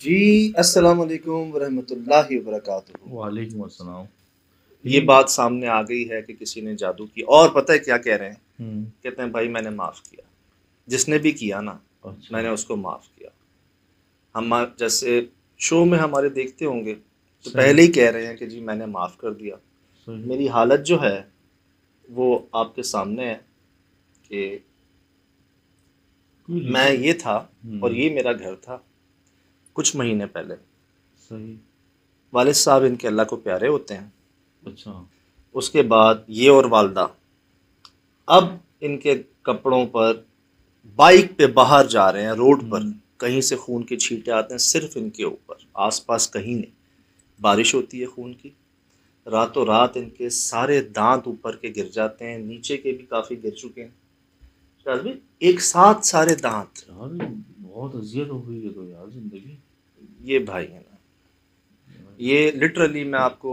جی السلام علیکم ورحمۃ اللہ وبرکاتہ۔ وعلیکم السلام۔ یہ بات سامنے آ گئی ہے کہ کسی نے جادو کی، اور پتہ ہے کیا کہہ رہے ہیں؟ ہوں، کہتے ہیں بھائی میں نے معاف کیا، جس نے بھی کیا نا اچھا، میں نے اس کو معاف کیا۔ ہم جیسے شو میں ہمارے دیکھتے ہوں گے تو صحیح پہلے ہی کہہ رہے ہیں کہ جی میں نے معاف کر دیا۔ صحیح میری حالت جو ہے وہ آپ کے سامنے ہے کہ کوئی میں ریزن یہ تھا اور ہوں، یہ میرا گھر تھا کچھ مہینے پہلے۔ صحیح، والد صاحب ان کے اللہ کو پیارے ہوتے ہیں، اچھا، اس کے بعد یہ اور والدہ اب ان کے کپڑوں پر بائک پہ باہر جا رہے ہیں روڈ پر، ہوں، کہیں سے خون کے چھینٹے آتے ہیں صرف ان کے اوپر، آس پاس کہیں نہیں۔ بارش ہوتی ہے خون کی، راتوں رات ان کے سارے دانت اوپر کے گر جاتے ہیں، نیچے کے بھی کافی گر چکے ہیں شاید بھی، ایک ساتھ سارے دانت۔ یار بہت اذیت ہو گئی ہے تو یار زندگی۔ یہ بھائی ہے نا، یہ لٹرلی میں آپ کو،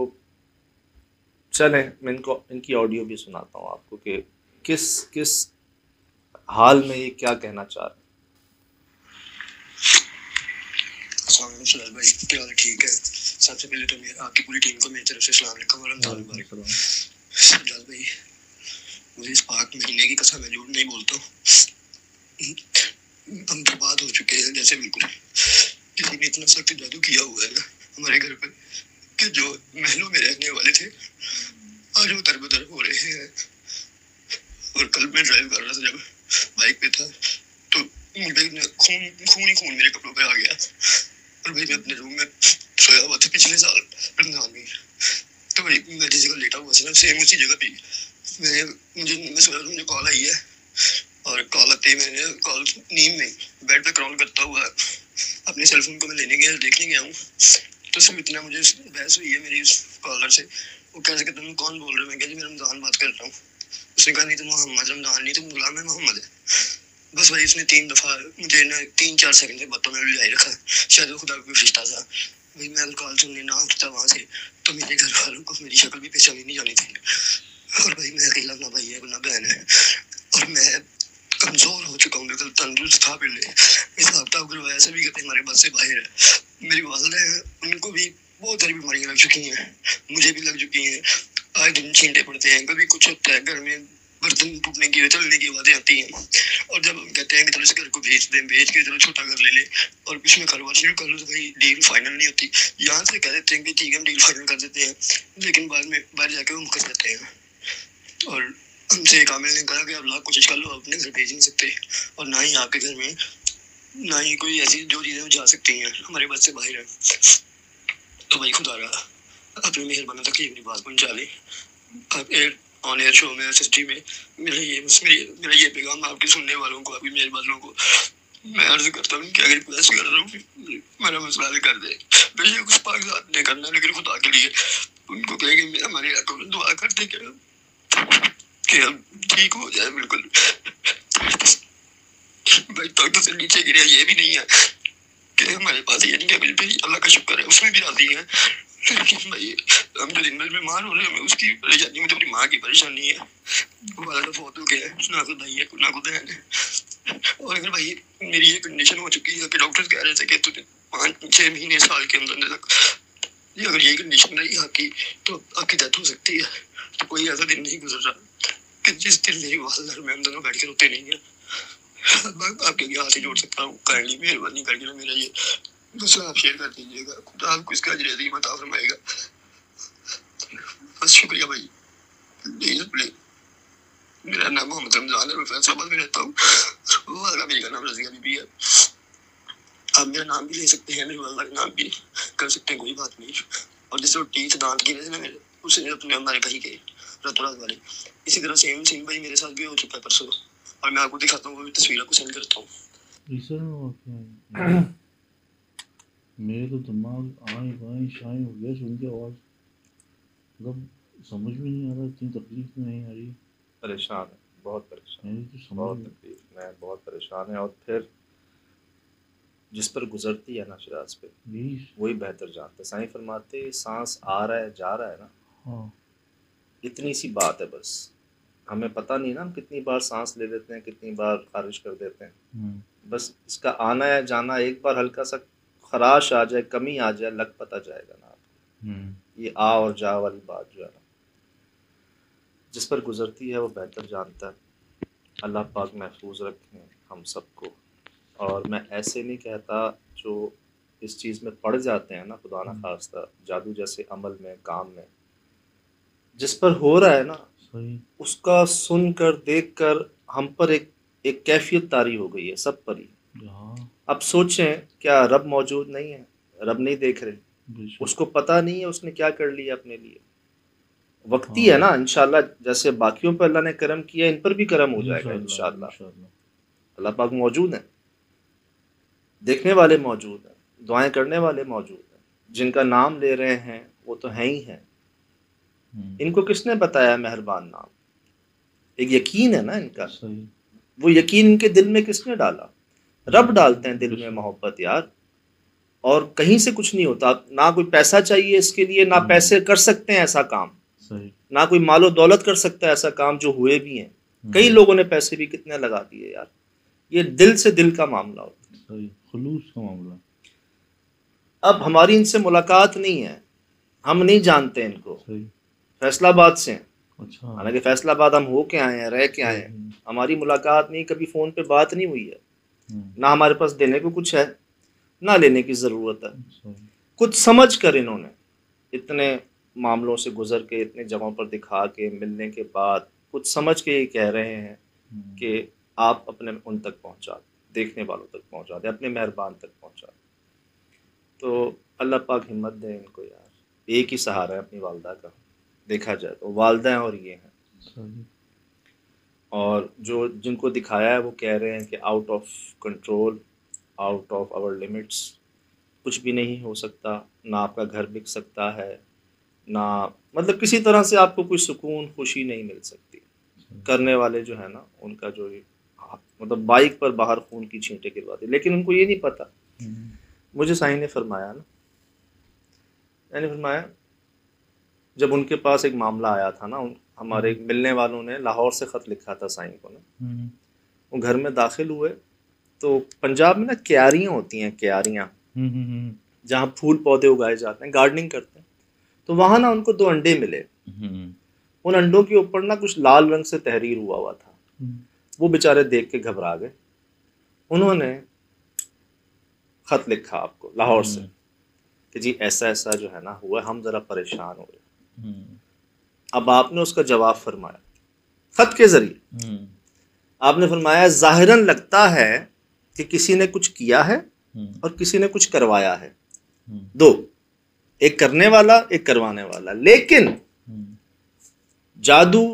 چلیں میں ان کی آڈیو بھی سناتا ہوں آپ کو کہ کس حال میں یہ کیا کہنا چاہ رہے ہیں۔ السلام علیکم سلال بھائی، کیا حال ہے؟ ٹھیک ہے؟ سب سے پہلے تو میں آپ کی پوری ٹیم کو میری طرف سے السلام علیکم اور رمضان وعلیکم مبارک۔ السلام۔ سجاد بھائی، مجھے اس پاک مہینے کی قسم، میں جھوٹ نہیں بولتا ہوں، ہم برباد ہو چکے ہیں جیسے بالکل کسی نے اتنا سخت جادو کیا ہوا ہے نا ہمارے گھر پر کہ جو محلوں میں رہنے والے تھے آج وہ در بدر ہو رہے ہیں۔ اور کل میں ڈرائیو کر رہا تھا، جب بائک پہ تھا تو مجھے خون ہی خون میرے کپڑوں پہ آ گیا۔ اور بھائی میں اپنے روم میں سویا ہوا تھا پچھلے سال رمضان میں، تو بھائی میں جس جگہ لیٹا ہوا تھا سیم اسی جگہ پہ میں سویا تھا، مجھے کال آئی ہے، اور کال آتے ہی میں نے کال نیند میں بیڈ پہ کرال کرتا ہوا اپنے سیل فون کو میں لینے گیا، دیکھنے گیا ہوں تو صرف اتنا مجھے بحث ہوئی ہے میری اس کالر سے۔ وہ کہہ رہے کہ تم کون بول رہے ہو؟ میں کہا جی میں رمضان بات کر رہا ہوں۔ اس نے کہا نہیں تم محمد رمضان نہیں، تم غلام محمد ہے۔ بس بھائی اس نے 3 دفعہ مجھے نا 3-4 سیکنڈ سے باتوں میں لگائی رکھا، شاید وہ خدا کا کوئی فرشتہ تھا۔ بھائی میں کال سننے نہ اٹھتا وہاں سے تو میرے گھر والوں کو میری شکل بھی پہچانی نہیں جانی تھی۔ اور بھائی میں اکیلا نہ بھائی ہے نہ بہن ہے، اور میں کمزور ہو چکا ہوں، بالکل تندرست تھا پہلے، حساب کتاب کروایا سبھی کہتے ہیں ہمارے بس سے باہر ہے۔ میری والدہ ہیں، ان کو بھی بہت ساری بیماریاں لگ چکی ہیں، مجھے بھی لگ چکی ہیں، آئے دن چھینٹے پڑتے ہیں، کبھی کچھ ہوتا ہے گھر میں، برتن ٹوٹنے کی چلنے کی باتیں آتی ہیں، اور جب ہم کہتے ہیں کہ چلو اس گھر کو بھیج دیں، بھیج کے چلو چھوٹا گھر لے لیں اور اس میں کاروبار شروع کر لو، تو بھائی ڈیل فائنل نہیں ہوتی۔ یہاں سے کہہ دیتے ہیں کہ ٹھیک ہے ہم ڈیل فائنل کر دیتے ہیں، لیکن بعد میں باہر جا کے وہ مکر جاتے ہیں۔ اور ہم سے ایک عامل نے کہا کہ آپ لاکھ کوشش کر لو، آپ اپنے گھر بھیج نہیں سکتے، اور نہ ہی آپ کے گھر میں نہ ہی کوئی ایسی جو چیزیں جا سکتی ہیں ہمارے بس سے باہر ہے۔ تو بھائی خدا رہا اپنی مہربانی تک یہ اپنی بات پہنچا لیں۔ آپ آن ایئر شو میں SST میں میرا یہ پیغام آپ کے سننے والوں کو، آپ کی میرے والوں کو میں عرض کرتا ہوں کہ اگر ریکویسٹ کر رہا ہوں کہ میرا مسئلہ حل کر دے، بے شک اس پاک ذات نے کرنا، لیکن خدا کے لیے ان کو کہے کہ ہمارے علاقوں میں دعا کر دے کہ ہم ٹھیک ہو جائے بالکل۔ بھائی تخت سے نیچے گرے یہ بھی نہیں ہے کہ ہمارے پاس یہ نہیں کہ بھی اللہ کا شکر ہے اس میں بھی راضی ہے، لیکن بھائی ہم جو دن بھر بیمار ہو رہے ہیں، ہمیں اس کی پریشانی میں تو اپنی ماں کی پریشانی ہے، والدہ فوت ہو گیا ہے، نہ کوئی بھائی ہے نہ کوئی بہن ہے۔ اور اگر بھائی میری یہ کنڈیشن ہو چکی ہے کہ ڈاکٹر کہہ رہے تھے کہ تجھے 5-6 مہینے سال کے اندر تک یہ اگر یہ کنڈیشن رہی آپ کی تو آپ کی ڈیتھ ہو سکتی ہے، تو کوئی ایسا دن نہیں گزر رہا کہ جس دن میری والدہ میں ہم دونوں بیٹھ کے روتے نہیں ہیں۔ آپ کے ہاتھ جوڑ سکتا ہوں، کائنڈلی مہربانی کر کے میرا یہ مسئلہ آپ شیئر کر دیجیے گا، خدا آپ کو اس کا اجر عظیم عطا فرمائے گا۔ بس شکریہ بھائی، پلیز پلیز۔ میرا نام محمد رمضان ہے، میں فیصلہ آباد میں رہتا ہوں، والدہ میری کا نام رضیہ بی بی ہے۔ آپ میرا نام بھی لے سکتے ہیں، میری والدہ کا نام بھی کر سکتے ہیں، کوئی بات نہیں۔ اور جس وقت ٹیتھ دانت گرے تھے نا میرے، اسے اپنے ہمارے کہیں کے راتوں رات والے، اسی طرح سیم بھائی میرے ساتھ بھی ہو چکا ہے پرسوں، اور میں آپ کو دکھاتا ہوں، وہ تصویر آپ کو سینڈ کرتا ہوں۔ ایسا واقعہ میرے تو دماغ آئیں بائیں شائیں ہو گیا سن کے آواز، مطلب سمجھ میں نہیں آ رہا، اتنی تکلیف میں نہیں آ رہی، پریشان ہے، بہت پریشان، میری تو سمجھ بہت میں تکلیف میں، بہت پریشان ہے، اور پھر جس پر گزرتی ہے نا شراز پہ یہی وہی بہتر جانتا ہے۔ سائیں فرماتے سانس آ رہا ہے جا رہا ہے نا، ہاں اتنی سی بات ہے بس، ہمیں پتہ نہیں نا ہم کتنی بار سانس لے لیتے ہیں، کتنی بار خارج کر دیتے ہیں، بس اس کا آنا ہے جانا ایک بار ہلکا سا خراش آ جائے، کمی آ جائے، لگ پتہ جائے گا نا آپ کو۔ ہوں، یہ آ اور جا والی بات جو ہے نا، جس پر گزرتی ہے وہ بہتر جانتا ہے۔ اللہ پاک محفوظ رکھیں ہم سب کو۔ اور میں ایسے نہیں کہتا جو اس چیز میں پڑ جاتے ہیں نا، خدا نہ خواستہ جادو جیسے عمل میں، کام میں، جس پر ہو رہا ہے نا، صحیح، اس کا سن کر دیکھ کر ہم پر ایک کیفیت طاری ہو گئی ہے، سب پر ہی۔ ہاں، اب سوچیں، کیا رب موجود نہیں ہے؟ رب نہیں دیکھ رہے؟ بے اس شک، کو پتہ نہیں ہے اس نے کیا کر لیا اپنے لیے؟ وقتی ہے ہاں، نا، انشاءاللہ جیسے باقیوں پر اللہ نے کرم کیا، ان پر بھی کرم ہو جائے گا انشاءاللہ، انشاءاللہ۔ انشاءاللہ، اللہ پاک موجود ہیں، دیکھنے والے موجود ہیں، دعائیں کرنے والے موجود ہیں، جن کا نام لے رہے ہیں وہ تو ہیں ہی ہیں۔ ہوں، ان کو کس نے بتایا مہربان نام؟ ایک یقین ہے نا ان کا، صحیح، وہ یقین ان کے دل میں کس نے ڈالا؟ رب ڈالتے ہیں دل بے میں شک، محبت یار، اور کہیں سے کچھ نہیں ہوتا۔ نہ کوئی پیسہ چاہیے اس کے لیے، نہ ہوں، پیسے کر سکتے ہیں ایسا کام، صحیح، نہ کوئی مال و دولت کر سکتا ہے ایسا کام، جو ہوئے بھی ہیں۔ کئی ہوں، لوگوں نے پیسے بھی کتنے لگا دیے یار۔ یہ دل سے دل کا معاملہ ہوتا ہے۔ صحیح، خلوص کا معاملہ، اب ہماری ان سے ملاقات نہیں ہے، ہم نہیں جانتے ان کو، صحیح، فیصلہ آباد سے ہیں، اچھا، حالانکہ فیصلہ آباد ہم ہو کے آئے ہیں، رہ کے آئے ہیں، صحیح، ہماری ملاقات نہیں، کبھی فون پہ بات نہیں ہوئی ہے، ہوں، نہ ہمارے پاس دینے کو کچھ ہے، نہ لینے کی ضرورت ہے۔ صحیح، کچھ سمجھ کر انہوں نے اتنے معاملوں سے گزر کے، اتنے جگہوں پر دکھا کے، ملنے کے بعد کچھ سمجھ کے یہ کہہ رہے ہیں ہوں، کہ آپ اپنے ان تک پہنچا دیں، دیکھنے والوں تک پہنچا دیں، اپنے مہربان تک پہنچا دیں۔ تو اللہ پاک ہمت دے ان کو یار۔ ایک ہی سہارا ہے اپنی والدہ کا، دیکھا جائے تو والدہ ہیں اور یہ ہیں، صحیح، اور جو جن کو دکھایا ہے وہ کہہ رہے ہیں کہ out of control, out of our limits, کچھ بھی نہیں ہو سکتا، نہ آپ کا گھر بک سکتا ہے، نہ مطلب کسی طرح سے آپ کو کوئی سکون، خوشی نہیں مل سکتی۔ کرنے والے جو ہے نا، ان کا جو مطلب بائک پر باہر خون کی چھینٹیں گرواتے، لیکن ان کو یہ نہیں پتہ۔ ہوں، مجھے سائیں نے فرمایا نا، میں نے فرمایا جب ان کے پاس ایک معاملہ آیا تھا نا، ہمارے ملنے والوں نے لاہور سے خط لکھا تھا سائیں کو نا، ہوں، وہ گھر میں داخل ہوئے تو پنجاب میں نا کیاریاں ہوتی ہیں، کیاریاں ہوں، جہاں پھول پودے اگائے جاتے ہیں، گارڈننگ کرتے ہیں، تو وہاں نا ان کو 2 انڈے ملے۔ ہوں، ان انڈوں کے اوپر نا کچھ لال رنگ سے تحریر ہوا تھا۔ وہ بیچارے دیکھ کے گھبرا گئے، انہوں نے خط لکھا آپ کو لاہور سے کہ جی ایسا ایسا جو ہے نا ہوا، ہم ذرا پریشان ہو گئے۔ اب آپ نے اس کا جواب فرمایا خط کے ذریعے۔ آپ نے فرمایا ظاہراً لگتا ہے کہ کسی نے کچھ کیا ہے اور کسی نے کچھ کروایا ہے، 2، ایک کرنے والا، ایک کروانے والا، لیکن جادو،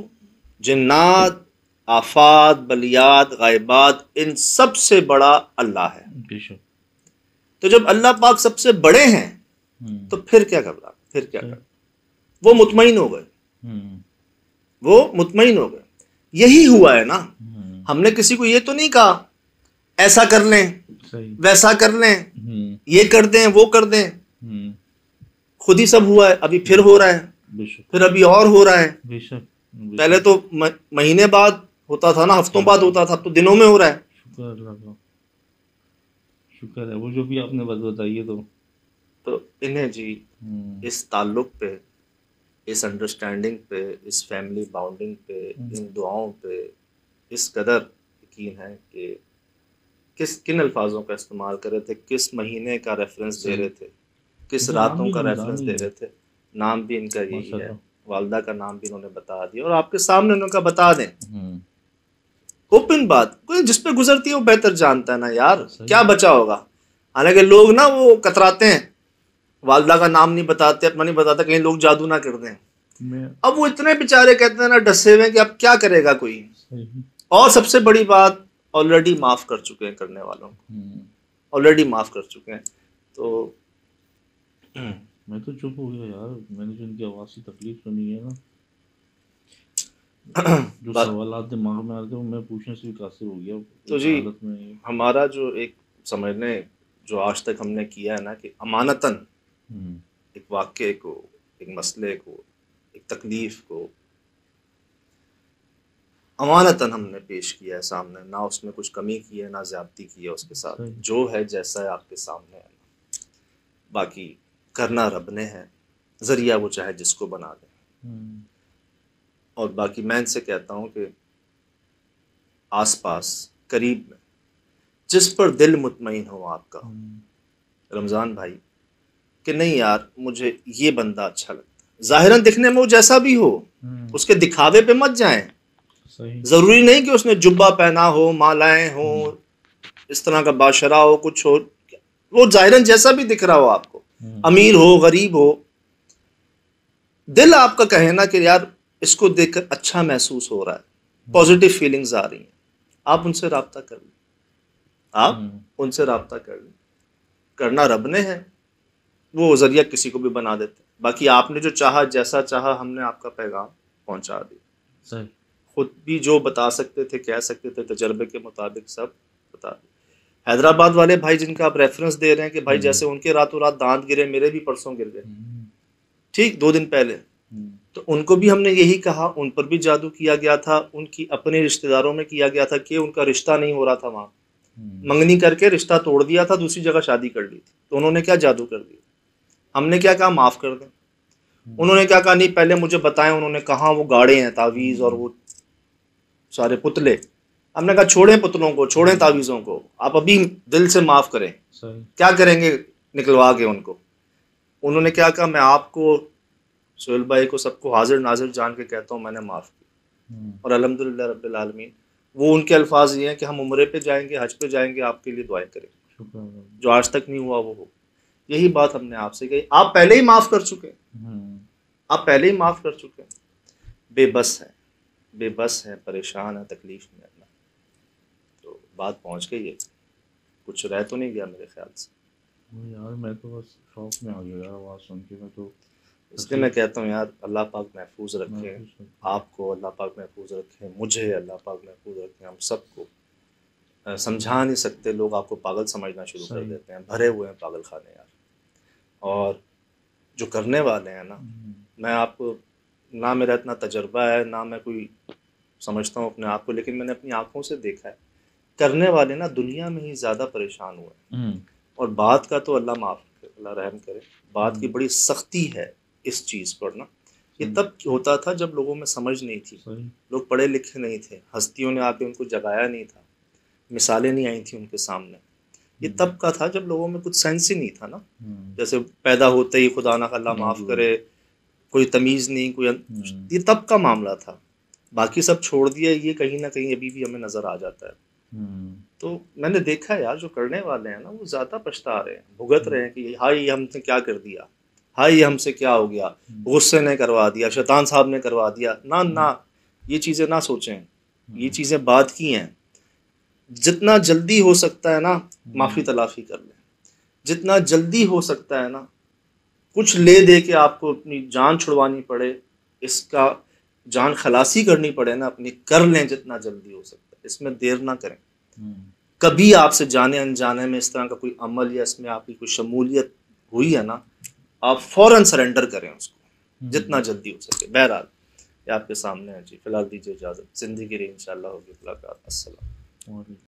جنات، آفات، بلیات، غائبات، ان سب سے بڑا اللہ ہے۔ بے شک، تو جب اللہ پاک سب سے بڑے ہیں تو پھر کیا گھبرا، پھر کیا صحیح، کر؟ وہ مطمئن ہو گئے، وہ مطمئن ہو گئے۔ یہی ہوا ہے نا، ہم نے کسی کو یہ تو نہیں کہا ایسا کر لیں، صحیح، ویسا کر لیں، یہ کر دیں، وہ کر دیں، خود ہی سب ہوا ہے۔ ابھی پھر ہو رہا ہے، بے شک، پھر ابھی اور ہو رہا ہے۔ بے شک، پہلے تو مہینے بعد ہوتا تھا نا، ہفتوں بعد ہوتا تھا، اب تو دنوں میں ہو رہا ہے۔ شکر اللہ کا، شکر ہے، وہ جو بھی آپ نے بات بتائی ہے تو انہیں جی اس تعلق پہ، اس انڈرسٹینڈنگ پہ، اس فیملی باؤنڈنگ پہ، ان دعاؤں پہ اس قدر یقین ہے کہ کن الفاظوں کا استعمال کر رہے تھے، کس مہینے کا ریفرنس دے رہے تھے، کس راتوں کا ریفرنس دے رہے تھے، نام بھی ان کا یہی ہے، والدہ کا نام بھی انہوں نے بتا دیا، اور آپ کے سامنے انہوں کا بتا دیں، اوپن بات، کوئی جس پہ گزرتی ہے وہ بہتر جانتا ہے نا یار، کیا بچا ہوگا۔ حالانکہ لوگ نا وہ کتراتے ہیں، والدہ کا نام نہیں بتاتے، اپنا نہیں بتاتا، کہیں لوگ جادو نہ کر دیں۔ اب وہ اتنے بیچارے کہتے ہیں نا، ڈسے ہوئے کہ اب کیا کرے گا کوئی۔ اور سب سے بڑی بات، آلریڈی معاف کر چکے ہیں کرنے والوں کو، آلریڈی معاف کر چکے ہیں۔ تو میں تو چپ ہو گیا یار، میں نے جو ان کی آواز سے تکلیف سنی ہے نا، جو سوالات دماغ میں آ رہے میں پوچھنے سے بھی قاصر ہو گیا تو جی حالت میں۔ ہمارا جو ایک سمجھنے جو آج تک ہم نے کیا ہے نا، کہ امانتاً ایک واقعے کو، ایک مسئلے کو، ایک تکلیف کو امانتاً ہم نے پیش کیا ہے سامنے، نہ اس میں کچھ کمی کی ہے، نہ زیادتی کی ہے اس کے ساتھ، جو ہے جیسا ہے آپ کے سامنے ہے۔ باقی کرنا رب نے ہے، ذریعہ وہ چاہے جس کو بنا دے. اور باقی میں ان سے کہتا ہوں کہ آس پاس قریب میں جس پر دل مطمئن ہو آپ کا، رمضان بھائی، کہ نہیں یار مجھے یہ بندہ اچھا لگتا ہے، ظاہراً دکھنے میں وہ جیسا بھی ہو، اس کے دکھاوے پہ مت جائیں. صحیح. ضروری نہیں کہ اس نے جبہ پہنا ہو، مالائیں ہوں، اس طرح کا باشرہ ہو، کچھ ہو، وہ ظاہراً جیسا بھی دکھ رہا ہو آپ کو، امیر ہو غریب ہو، دل آپ کا کہے نا کہ یار اس کو دیکھ کر اچھا محسوس ہو رہا ہے، پازیٹیو فیلنگز آ رہی ہیں، آپ ان سے رابطہ کر لیں، آپ ان سے رابطہ کر لیں. کرنا رب نے ہے، وہ ذریعہ کسی کو بھی بنا دیتے. باقی آپ نے جو چاہا، جیسا چاہا، ہم نے آپ کا پیغام پہنچا دیا. صحیح. خود بھی جو بتا سکتے تھے، کہہ سکتے تھے، تجربے کے مطابق سب بتا دیا. حیدرآباد والے بھائی جن کا آپ ریفرنس دے رہے ہیں کہ بھائی جیسے ان کے راتوں رات دانت گرے، میرے بھی پرسوں گر گئے، ٹھیک 2 دن پہلے، تو ان کو بھی ہم نے یہی کہا، ان پر بھی جادو کیا گیا تھا، ان کی اپنے رشتہ داروں میں کیا گیا تھا کہ ان کا رشتہ نہیں ہو رہا تھا وہاں، منگنی کر کے رشتہ توڑ دیا تھا، دوسری جگہ شادی کر لی تھی. تو انہوں نے کیا جادو کر دیا. ہم نے کیا کہا معاف کر دیں. انہوں نے کیا کہا نہیں پہلے مجھے بتائیں. انہوں نے کہاں وہ گاڑے ہیں تعویذ اور وہ سارے پتلے. ہم نے کہا چھوڑیں پتلوں کو، چھوڑیں تعویذوں کو، آپ ابھی دل سے معاف کریں. کیا کریں گے نکلوا کے ان کو. انہوں نے کیا کہا میں آپ کو، سہیل بھائی کو، سب کو حاضر ناظر جان کے کہتا ہوں میں نے معاف کیا. اور الحمدللہ رب العالمین وہ ان کے الفاظ یہ ہیں کہ ہم عمرے پہ جائیں گے، حج پہ جائیں گے، آپ کے لیے دعائیں کریں گے، جو آج تک نہیں ہوا وہ ہو. یہی بات ہم نے آپ سے کہی. آپ پہلے ہی معاف کر چکے، آپ پہلے ہی معاف کر چکے. بے بس ہیں، بے بس ہیں، پریشان ہیں، تکلیف میں اللہ. تو بات پہنچ گئی ہے، کچھ رہ تو نہیں گیا میرے خیال سے. یار میں تو بس شوق میں آ گیا یار آواز سن کے. میں تو اس لیے میں کہتا ہوں یار اللہ پاک محفوظ رکھے آپ کو، اللہ پاک محفوظ رکھے مجھے، اللہ پاک محفوظ رکھے ہم سب کو. سمجھا نہیں سکتے، لوگ آپ کو پاگل سمجھنا شروع کر دیتے ہیں، بھرے ہوئے ہیں پاگل خانے یار. اور جو کرنے والے ہیں نا، میں آپ کو، نہ میرا اتنا تجربہ ہے، نہ میں کوئی سمجھتا ہوں اپنے آپ کو، لیکن میں نے اپنی آنکھوں سے دیکھا ہے کرنے والے نا دنیا میں ہی زیادہ پریشان ہوئے ہیں. اور بات کا تو اللہ معاف کرے، اللہ رحم کرے، بات کی بڑی سختی ہے اس چیز پر نا. یہ تب ہوتا تھا جب لوگوں میں سمجھ نہیں تھی، لوگ پڑھے لکھے نہیں تھے، ہستیوں نے آ کے ان کو جگایا نہیں تھا، مثالیں نہیں آئی تھیں ان کے سامنے. یہ تب کا تھا جب لوگوں میں کچھ سینس ہی نہیں تھا نا. جیسے پیدا ہوتے ہی خدا نہ اللہ معاف کرے، کوئی تمیز نہیں، کوئی، یہ تب کا معاملہ تھا. باقی سب چھوڑ دیا، یہ کہیں نہ کہیں ابھی بھی ہمیں نظر آ جاتا ہے. تو میں نے دیکھا یار جو کرنے والے ہیں نا وہ زیادہ پچھتا رہے ہیں، بھگت رہے ہیں کہ ہائی یہ ہم نے کیا کر دیا، ہائی یہ ہم سے کیا ہو گیا، غصے نے کروا دیا، شیطان صاحب نے کروا دیا. نہ یہ چیزیں نہ سوچیں، یہ چیزیں بعد کی ہیں. جتنا جلدی ہو سکتا ہے نا معافی تلافی کر لیں، جتنا جلدی ہو سکتا ہے نا، کچھ لے دے کے آپ کو اپنی جان چھڑوانی پڑے، اس کا جان خلاصی کرنی پڑے نا اپنی، کر لیں جتنا جلدی ہو سکتا ہے. اس میں دیر نہ کریں. کبھی آپ سے جانے انجانے میں اس طرح کا کوئی عمل یا اس میں آپ کی کوئی شمولیت ہوئی ہے نا، آپ فوراً سرنڈر کریں اس کو جتنا جلدی ہو سکے. بہرحال یہ آپ کے سامنے ہے جی. فی الحال دیجیے اجازت، زندگی رہی انشاءاللہ ہوگی ملاقات. السلام.